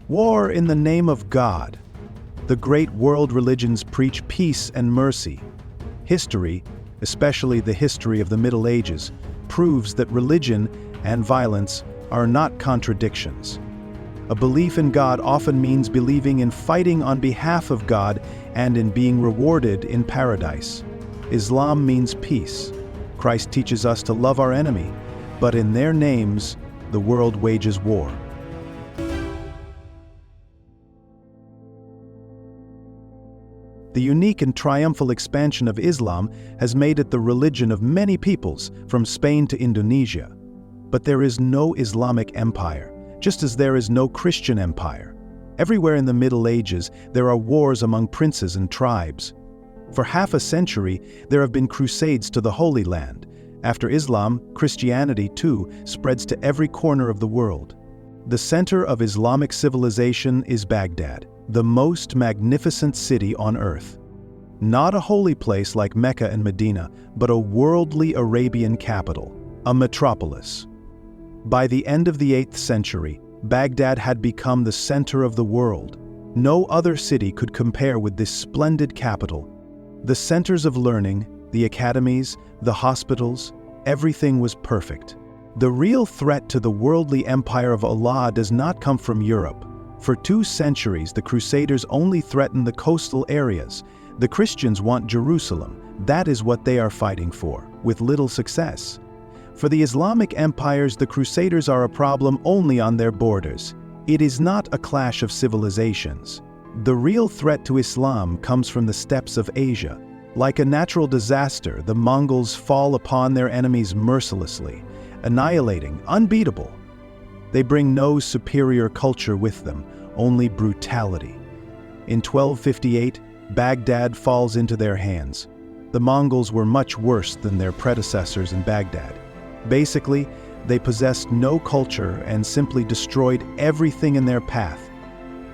War in the name of God. The great world religions preach peace and mercy. History, especially the history of the Middle Ages, proves that religion and violence are not contradictions. A belief in God often means believing in fighting on behalf of God and in being rewarded in paradise. Islam means peace. Christ teaches us to love our enemy, but in their names, the world wages war. The unique and triumphal expansion of Islam has made it the religion of many peoples, from Spain to Indonesia. But there is no Islamic empire, just as there is no Christian empire. Everywhere in the Middle Ages, there are wars among princes and tribes. For half a century, there have been crusades to the Holy Land. After Islam, Christianity, too, spreads to every corner of the world. The center of Islamic civilization is Baghdad, the most magnificent city on earth. Not a holy place like Mecca and Medina, but a worldly Arabian capital, a metropolis. By the end of the 8th century, Baghdad had become the center of the world. No other city could compare with this splendid capital. The centers of learning, the academies, the hospitals, everything was perfect. The real threat to the worldly empire of Allah does not come from Europe. For 2 centuries, the Crusaders only threatened the coastal areas. The Christians want Jerusalem. That is what they are fighting for, with little success. For the Islamic empires, the Crusaders are a problem only on their borders. It is not a clash of civilizations. The real threat to Islam comes from the steppes of Asia. Like a natural disaster, the Mongols fall upon their enemies mercilessly, annihilating, unbeatable. They bring no superior culture with them, only brutality. In 1258, Baghdad falls into their hands. The Mongols were much worse than their predecessors in Baghdad. Basically, they possessed no culture and simply destroyed everything in their path.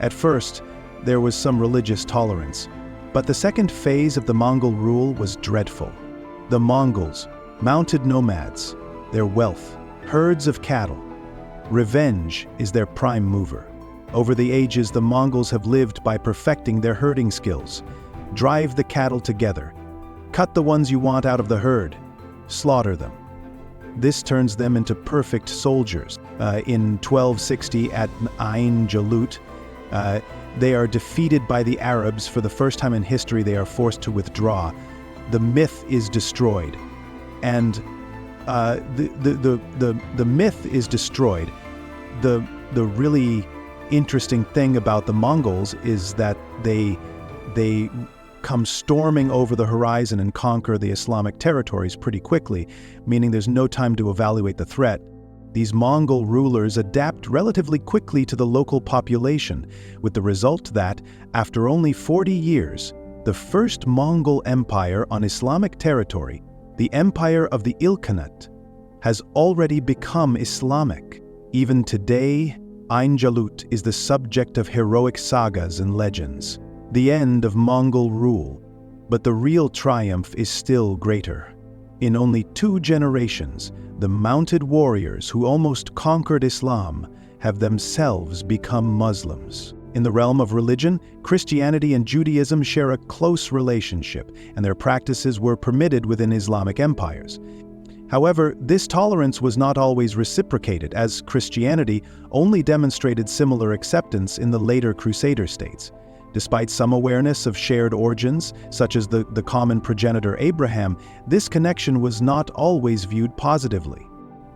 At first, there was some religious tolerance, but the second phase of the Mongol rule was dreadful. The Mongols, mounted nomads, their wealth, herds of cattle. Revenge is their prime mover. Over the ages, the Mongols have lived by perfecting their herding skills. Drive the cattle together. Cut the ones you want out of the herd. Slaughter them. This turns them into perfect soldiers. In 1260 at Ain Jalut, they are defeated by the Arabs. For the first time in history, they are forced to withdraw. The myth is destroyed. And the myth is destroyed. The really interesting thing about the Mongols is that they come storming over the horizon and conquer the Islamic territories pretty quickly, meaning there's no time to evaluate the threat. These Mongol rulers adapt relatively quickly to the local population, with the result that, after only 40 years, the first Mongol empire on Islamic territory, the Empire of the Ilkhanate, has already become Islamic. Even today, Ain Jalut is the subject of heroic sagas and legends. The end of Mongol rule, but the real triumph is still greater. In only 2 generations, the mounted warriors who almost conquered Islam have themselves become Muslims. In the realm of religion, Christianity and Judaism share a close relationship, and their practices were permitted within Islamic empires. However, this tolerance was not always reciprocated, as Christianity only demonstrated similar acceptance in the later Crusader states. Despite some awareness of shared origins, such as the common progenitor Abraham, this connection was not always viewed positively.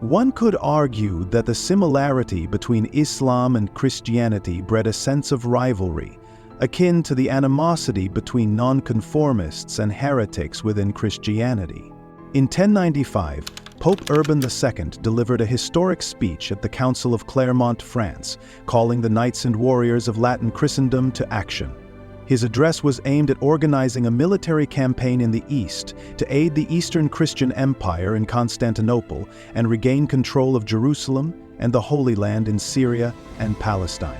One could argue that the similarity between Islam and Christianity bred a sense of rivalry, akin to the animosity between nonconformists and heretics within Christianity. In 1095, Pope Urban II delivered a historic speech at the Council of Clermont, France, calling the knights and warriors of Latin Christendom to action. His address was aimed at organizing a military campaign in the East to aid the Eastern Christian Empire in Constantinople and regain control of Jerusalem and the Holy Land in Syria and Palestine.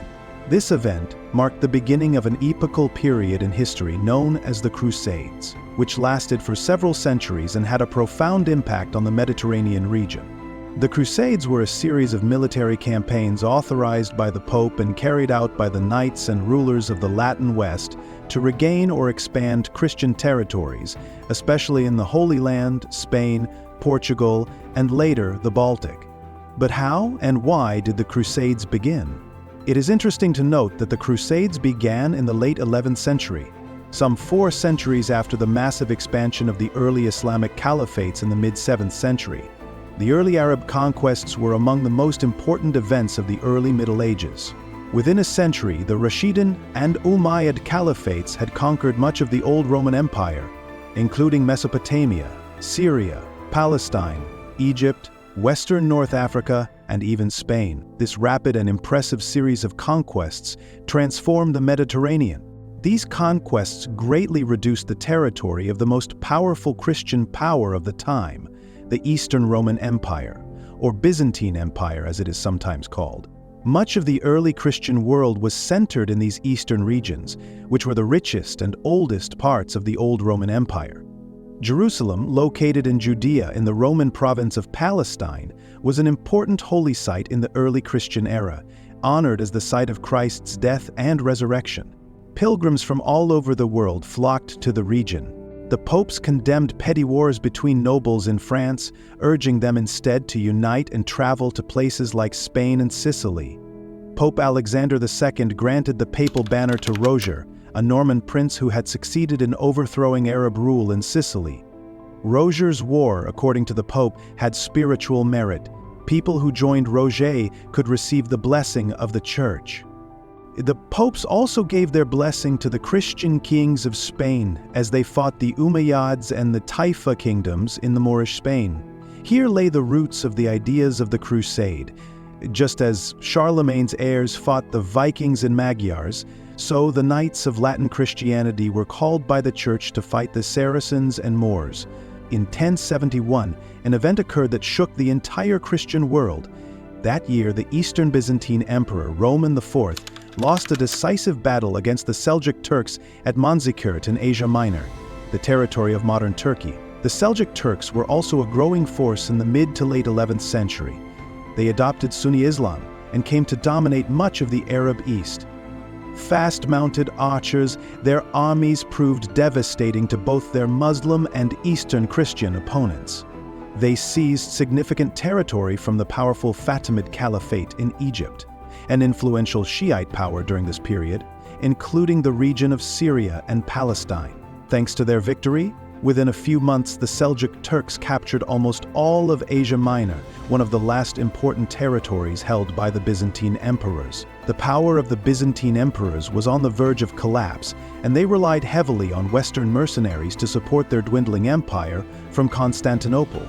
This event marked the beginning of an epochal period in history known as the Crusades, which lasted for several centuries and had a profound impact on the Mediterranean region. The Crusades were a series of military campaigns authorized by the Pope and carried out by the knights and rulers of the Latin West to regain or expand Christian territories, especially in the Holy Land, Spain, Portugal, and later the Baltic. But how and why did the Crusades begin? It is interesting to note that the Crusades began in the late 11th century, some 4 centuries after the massive expansion of the early Islamic caliphates in the mid-7th century. The early Arab conquests were among the most important events of the early Middle Ages. Within a century, the Rashidun and Umayyad caliphates had conquered much of the old Roman Empire, including Mesopotamia, Syria, Palestine, Egypt, Western North Africa, and even Spain. This rapid and impressive series of conquests transformed the Mediterranean. These conquests greatly reduced the territory of the most powerful Christian power of the time, the Eastern Roman Empire, or Byzantine Empire as it is sometimes called. Much of the early Christian world was centered in these eastern regions, which were the richest and oldest parts of the old Roman Empire. Jerusalem, located in Judea in the Roman province of Palestine, was an important holy site in the early Christian era, honored as the site of Christ's death and resurrection. Pilgrims from all over the world flocked to the region. The popes condemned petty wars between nobles in France, urging them instead to unite and travel to places like Spain and Sicily. Pope Alexander II granted the papal banner to Roger, a Norman prince who had succeeded in overthrowing Arab rule in Sicily. Roger's war, according to the Pope, had spiritual merit. People who joined Roger could receive the blessing of the Church. The popes also gave their blessing to the Christian kings of Spain as they fought the Umayyads and the Taifa kingdoms in the Moorish Spain. Here lay the roots of the ideas of the Crusade. Just as Charlemagne's heirs fought the Vikings and Magyars, so the Knights of Latin Christianity were called by the Church to fight the Saracens and Moors. In 1071, an event occurred that shook the entire Christian world. That year, the Eastern Byzantine Emperor Roman IV lost a decisive battle against the Seljuk Turks at Manzikert in Asia Minor, the territory of modern Turkey. The Seljuk Turks were also a growing force in the mid to late 11th century. They adopted Sunni Islam and came to dominate much of the Arab East. Fast-mounted archers, their armies proved devastating to both their Muslim and Eastern Christian opponents. They seized significant territory from the powerful Fatimid Caliphate in Egypt, an influential Shiite power during this period, including the region of Syria and Palestine. Thanks to their victory, within a few months the Seljuk Turks captured almost all of Asia Minor, one of the last important territories held by the Byzantine emperors. The power of the Byzantine emperors was on the verge of collapse, and they relied heavily on Western mercenaries to support their dwindling empire from Constantinople.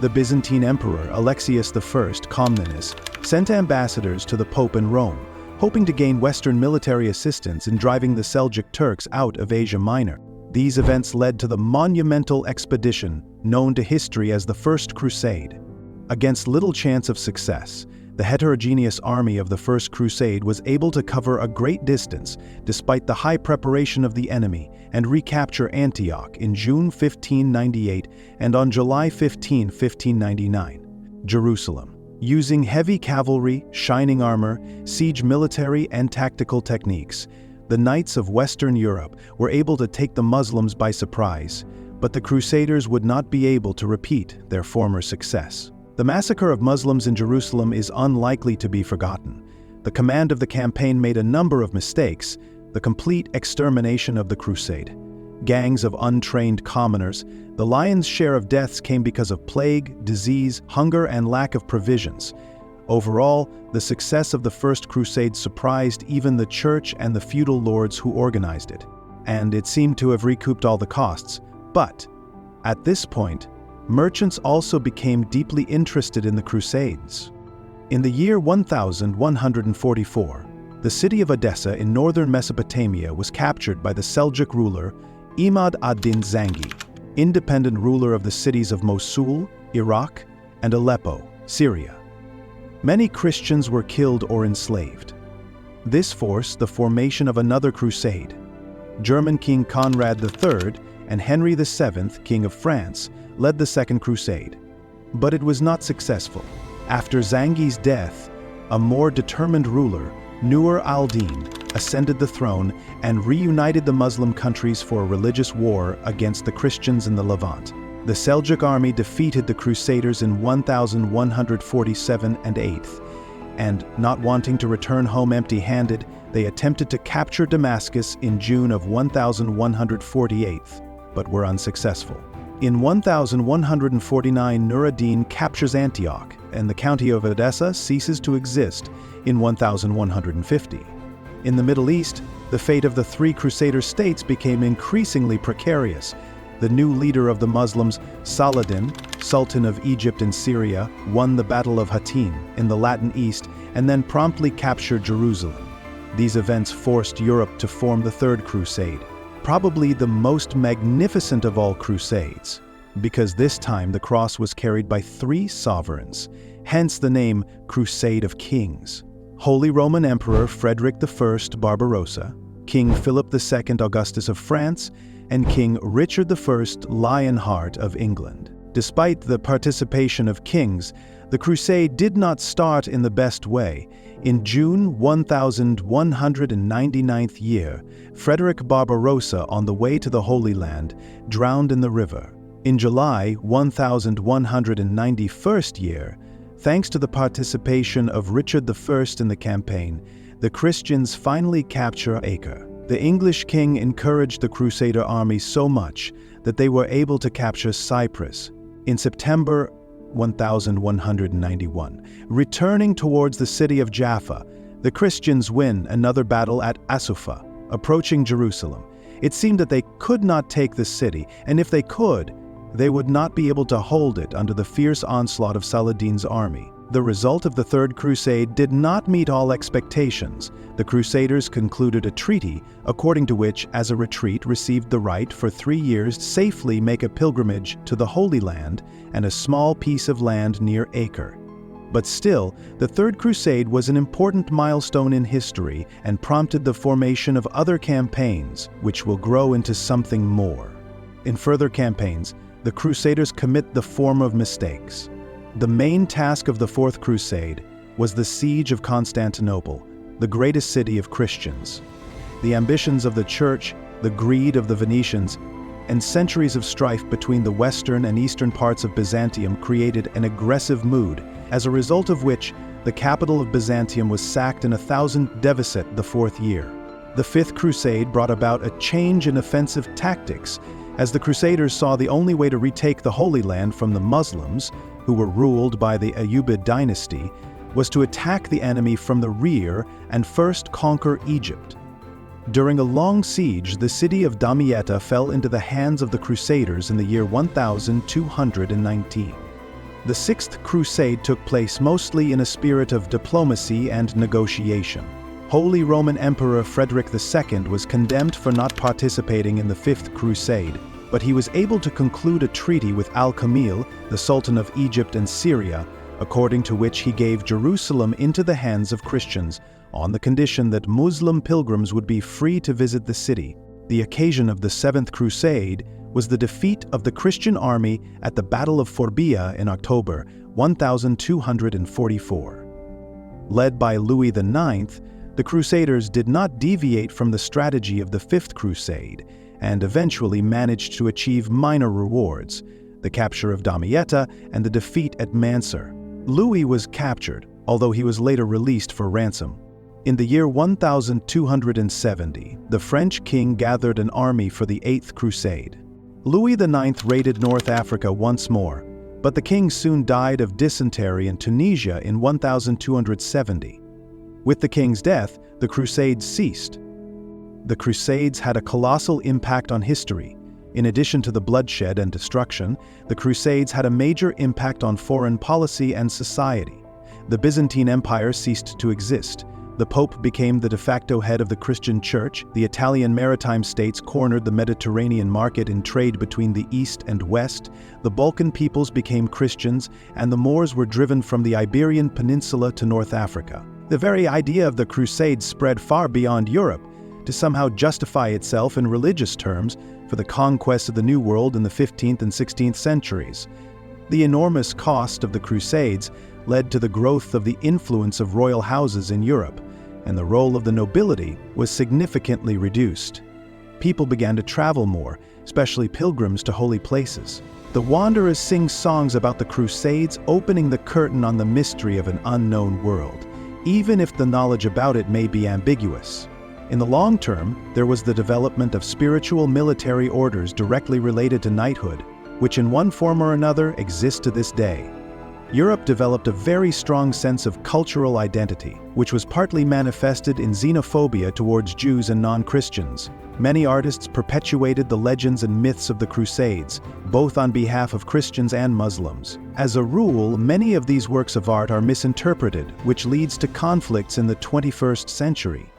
The Byzantine emperor Alexius I Comnenus sent ambassadors to the Pope in Rome, hoping to gain Western military assistance in driving the Seljuk Turks out of Asia Minor. These events led to the monumental expedition known to history as the First Crusade. Against little chance of success, the heterogeneous army of the First Crusade was able to cover a great distance despite the high preparation of the enemy and recapture Antioch in June 1598 and on July 15, 1599. Jerusalem. Using heavy cavalry, shining armor, siege military, and tactical techniques, the knights of Western Europe were able to take the Muslims by surprise, but the Crusaders would not be able to repeat their former success. The massacre of Muslims in Jerusalem is unlikely to be forgotten. The command of the campaign made a number of mistakes, the complete extermination of the crusade. Gangs of untrained commoners, the lion's share of deaths came because of plague, disease, hunger, and lack of provisions. Overall, the success of the First Crusade surprised even the church and the feudal lords who organized it, and it seemed to have recouped all the costs. But, at this point, merchants also became deeply interested in the Crusades. In the year 1144, the city of Edessa in northern Mesopotamia was captured by the Seljuk ruler Imad ad-Din Zangi, independent ruler of the cities of Mosul, Iraq, and Aleppo, Syria. Many Christians were killed or enslaved. This forced the formation of another crusade. German King Conrad III and Henry VII, King of France, led the Second Crusade. But it was not successful. After Zangi's death, a more determined ruler, Nur al-Din, ascended the throne and reunited the Muslim countries for a religious war against the Christians in the Levant. The Seljuk army defeated the Crusaders in 1147 and 8th, and not wanting to return home empty-handed, they attempted to capture Damascus in June of 1148, but were unsuccessful. In 1149, Nur ad-Din captures Antioch, and the county of Edessa ceases to exist in 1150. In the Middle East, the fate of the three Crusader states became increasingly precarious. The new leader of the Muslims, Saladin, Sultan of Egypt and Syria, won the Battle of Hattin in the Latin East and then promptly captured Jerusalem. These events forced Europe to form the Third Crusade, probably the most magnificent of all crusades, because this time the cross was carried by three sovereigns, hence the name Crusade of Kings: Holy Roman Emperor Frederick I Barbarossa, King Philip II Augustus of France, and King Richard I Lionheart of England. Despite the participation of kings, the crusade did not start in the best way. In June 1199th year, Frederick Barbarossa, on the way to the Holy Land, drowned in the river. In July 1191st year, thanks to the participation of Richard I in the campaign, the Christians finally capture Acre. The English king encouraged the Crusader army so much that they were able to capture Cyprus. In September 1191, returning towards the city of Jaffa, the Christians win another battle at Asufa, approaching Jerusalem. It seemed that they could not take the city, and if they could, they would not be able to hold it under the fierce onslaught of Saladin's army. The result of the Third Crusade did not meet all expectations. The Crusaders concluded a treaty, according to which, as a retreat, received the right for 3 years safely make a pilgrimage to the Holy Land and a small piece of land near Acre. But still, the Third Crusade was an important milestone in history and prompted the formation of other campaigns, which will grow into something more. In further campaigns, the Crusaders commit the form of mistakes. The main task of the Fourth Crusade was the siege of Constantinople, the greatest city of Christians. The ambitions of the Church, the greed of the Venetians, and centuries of strife between the western and eastern parts of Byzantium created an aggressive mood, as a result of which the capital of Byzantium was sacked in 1000 Devaset the fourth year. The Fifth Crusade brought about a change in offensive tactics, as the Crusaders saw the only way to retake the Holy Land from the Muslims, who were ruled by the Ayyubid dynasty, was to attack the enemy from the rear and first conquer Egypt. During a long siege, the city of Damietta fell into the hands of the Crusaders in the year 1219. The Sixth Crusade took place mostly in a spirit of diplomacy and negotiation. Holy Roman Emperor Frederick II was condemned for not participating in the Fifth Crusade, but he was able to conclude a treaty with Al-Kamil, the Sultan of Egypt and Syria, according to which he gave Jerusalem into the hands of Christians, on the condition that Muslim pilgrims would be free to visit the city. The occasion of the Seventh Crusade was the defeat of the Christian army at the Battle of Forbia in October 1244. Led by Louis IX, the Crusaders did not deviate from the strategy of the Fifth Crusade, and eventually managed to achieve minor rewards, the capture of Damietta and the defeat at Mansur. Louis was captured, although he was later released for ransom. In the year 1270, the French king gathered an army for the Eighth Crusade. Louis IX raided North Africa once more, but the king soon died of dysentery in Tunisia in 1270. With the king's death, the Crusades ceased. The Crusades had a colossal impact on history. In addition to the bloodshed and destruction, the Crusades had a major impact on foreign policy and society. The Byzantine Empire ceased to exist. The Pope became the de facto head of the Christian Church. The Italian maritime states cornered the Mediterranean market in trade between the East and West. The Balkan peoples became Christians, and the Moors were driven from the Iberian Peninsula to North Africa. The very idea of the Crusades spread far beyond Europe, to somehow justify itself in religious terms for the conquest of the New World in the 15th and 16th centuries. The enormous cost of the Crusades led to the growth of the influence of royal houses in Europe, and the role of the nobility was significantly reduced. People began to travel more, especially pilgrims to holy places. The wanderers sing songs about the Crusades, opening the curtain on the mystery of an unknown world, even if the knowledge about it may be ambiguous. In the long term, there was the development of spiritual military orders directly related to knighthood, which in one form or another exist to this day. Europe developed a very strong sense of cultural identity, which was partly manifested in xenophobia towards Jews and non-Christians. Many artists perpetuated the legends and myths of the Crusades, both on behalf of Christians and Muslims. As a rule, many of these works of art are misinterpreted, which leads to conflicts in the 21st century.